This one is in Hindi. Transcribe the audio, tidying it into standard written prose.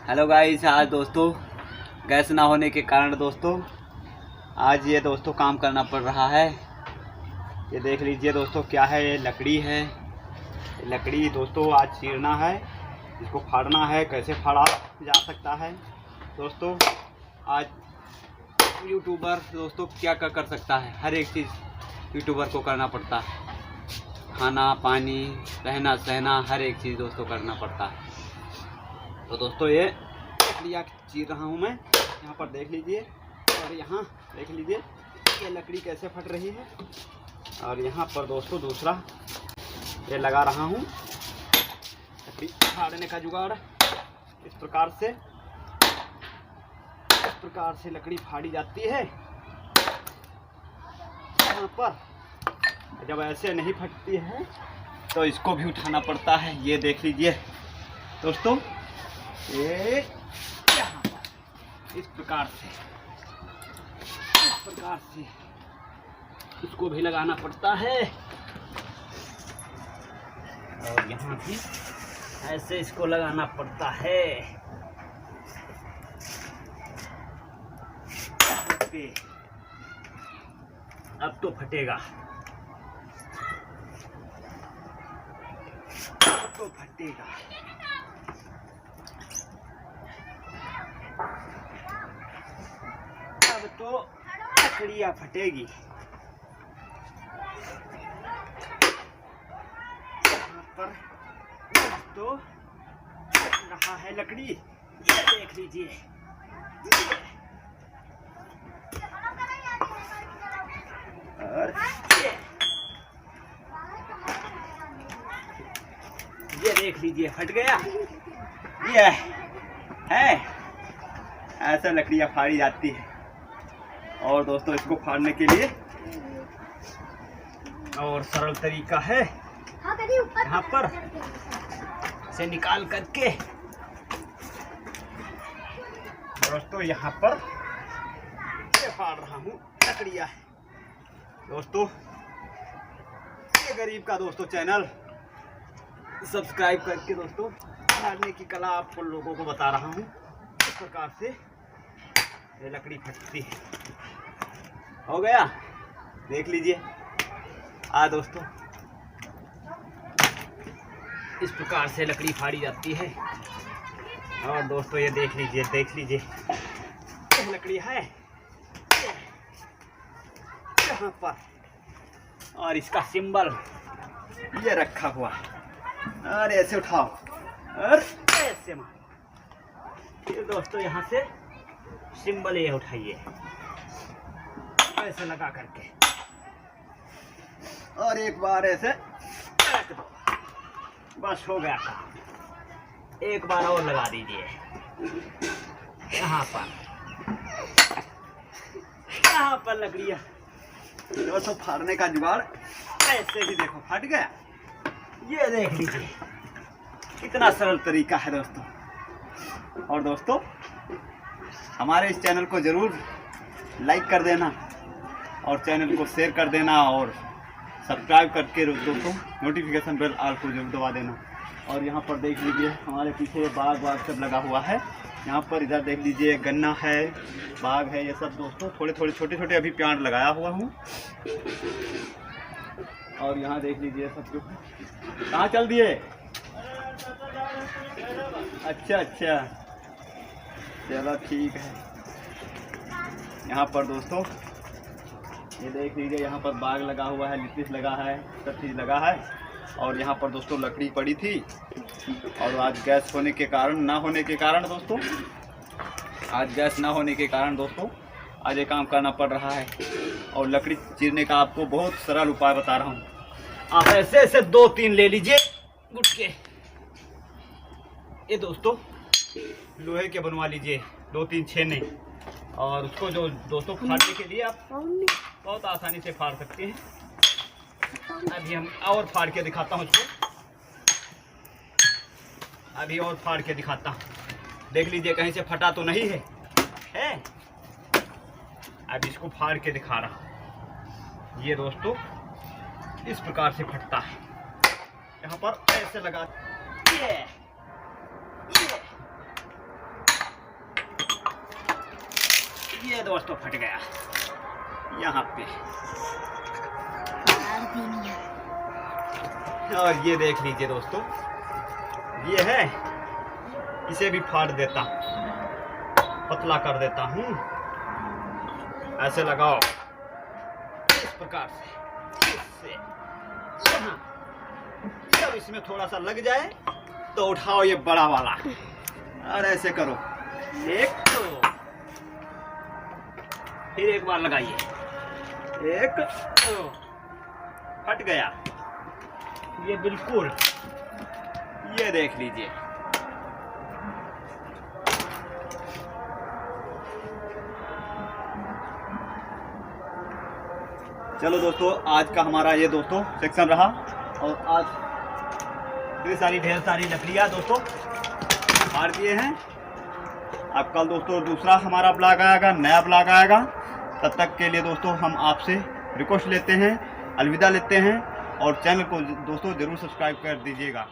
हेलो गाइस, आज दोस्तों गैस ना होने के कारण दोस्तों आज ये दोस्तों काम करना पड़ रहा है। ये देख लीजिए दोस्तों क्या है, ये लकड़ी है। लकड़ी दोस्तों आज चीरना है, इसको फाड़ना है। कैसे फाड़ा जा सकता है दोस्तों, आज यूट्यूबर दोस्तों क्या कर सकता है। हर एक चीज़ यूट्यूबर को करना पड़ता है। खाना पानी रहना सहना हर एक चीज़ दोस्तों करना पड़ता है। तो दोस्तों ये लकड़ियाँ चीर रहा हूँ मैं, यहाँ पर देख लीजिए। और यहाँ देख लीजिए ये लकड़ी कैसे फट रही है। और यहाँ पर दोस्तों दूसरा ये लगा रहा हूँ लकड़ी फाड़ने का जुगाड़। इस प्रकार से लकड़ी फाड़ी जाती है। यहाँ पर जब ऐसे नहीं फटती है तो इसको भी उठाना पड़ता है। ये देख लीजिए दोस्तों, ये यहाँ पर इस प्रकार से इसको भी लगाना पड़ता है। और यहाँ भी ऐसे इसको लगाना पड़ता है। अब तो फटेगा, अब तो लकड़ियाँ फटेगी। यहाँ पर तो रहा है लकड़ी, ये देख लीजिए। और ये देख लीजिए फट गया। ये है ऐसा लकड़ियाँ फाड़ी जाती है। और दोस्तों इसको फाड़ने के लिए और सरल तरीका है, यहाँ पर से निकाल करके दोस्तों यहाँ पर ये फाड़ रहा हूँ लकड़ियाँ। दोस्तों ये गरीब का दोस्तों चैनल सब्सक्राइब करके दोस्तों फाड़ने की कला आप लोगों को बता रहा हूँ। इस प्रकार से ये लकड़ी फटती है। हो गया, देख लीजिए। दोस्तों इस प्रकार से लकड़ी फाड़ी जाती है। और दोस्तों ये देख लीजिए ये लकड़ी है यहाँ पर। और इसका सिंबल ये रखा हुआ है। और ऐसे उठाओ और ऐसे मारो। ये दोस्तों यहाँ से सिंबल ये उठाइए ऐसे लगा करके, और एक बार ऐसे रख दो, बस हो गया काम। एक बार और लगा दीजिए यहाँ पर लकड़ियाँ। दोस्तों फाड़ने का जुगाड़ ऐसे ही देखो फट गया। ये देख लीजिए कितना सरल तरीका है दोस्तों। और दोस्तों हमारे इस चैनल को ज़रूर लाइक कर देना और चैनल को शेयर कर देना और सब्सक्राइब करके दोस्तों नोटिफिकेशन बेल ऑल को जरूर दबा देना। और यहाँ पर देख लीजिए हमारे पीछे बाग सब लगा हुआ है। यहाँ पर इधर देख लीजिए गन्ना है, बाग है, ये सब दोस्तों थोड़े छोटे अभी प्लांट लगाया हुआ हूँ। और यहाँ देख लीजिए सब कुछ। कहाँ चल दिए? अच्छा चलो ठीक है। यहाँ पर दोस्तों ये देख लीजिए, यहाँ पर बाग लगा हुआ है, लिटिस लगा है, सब चीज़ लगा है। और यहाँ पर दोस्तों लकड़ी पड़ी थी। और आज गैस ना होने के कारण दोस्तों आज ये काम करना पड़ रहा है। और लकड़ी चीरने का आपको बहुत सरल उपाय बता रहा हूँ। आप ऐसे 2-3 ले लीजिए गुटके। ये दोस्तों लोहे के बनवा लीजिए, 2-3 छेने। और उसको जो दोस्तों फाड़ने के लिए आप बहुत आसानी से फाड़ सकते हैं। अभी हम और फाड़ के दिखाता हूँ इसको। अभी और फाड़ के दिखाता हूँ, देख लीजिए कहीं से फटा तो नहीं है। अब इसको फाड़ के दिखा रहा हूँ। ये दोस्तों इस प्रकार से फटता है। यहाँ पर ऐसे लगा ये दोस्तों फट गया यहाँ पे। और ये देख लीजिए दोस्तों, ये है, इसे भी फाड़ देता, पतला कर देता हूँ। ऐसे लगाओ इस प्रकार से, इससे यहाँ, जब इसमें थोड़ा सा लग जाए तो उठाओ ये बड़ा वाला और ऐसे करो, एक तो फिर एक बार लगाइए, एक तो फट गया ये बिल्कुल, ये देख लीजिए। चलो दोस्तों, आज का हमारा ये दोस्तों सेक्शन रहा, और आज ढेर सारी लकड़ियाँ दोस्तों फाड़ दिए हैं। अब कल दोस्तों दूसरा हमारा ब्लॉग आएगा, नया ब्लॉग आएगा। तब तक के लिए दोस्तों हम आपसे रिक्वेस्ट लेते हैं, अलविदा लेते हैं, और चैनल को दोस्तों ज़रूर सब्सक्राइब कर दीजिएगा।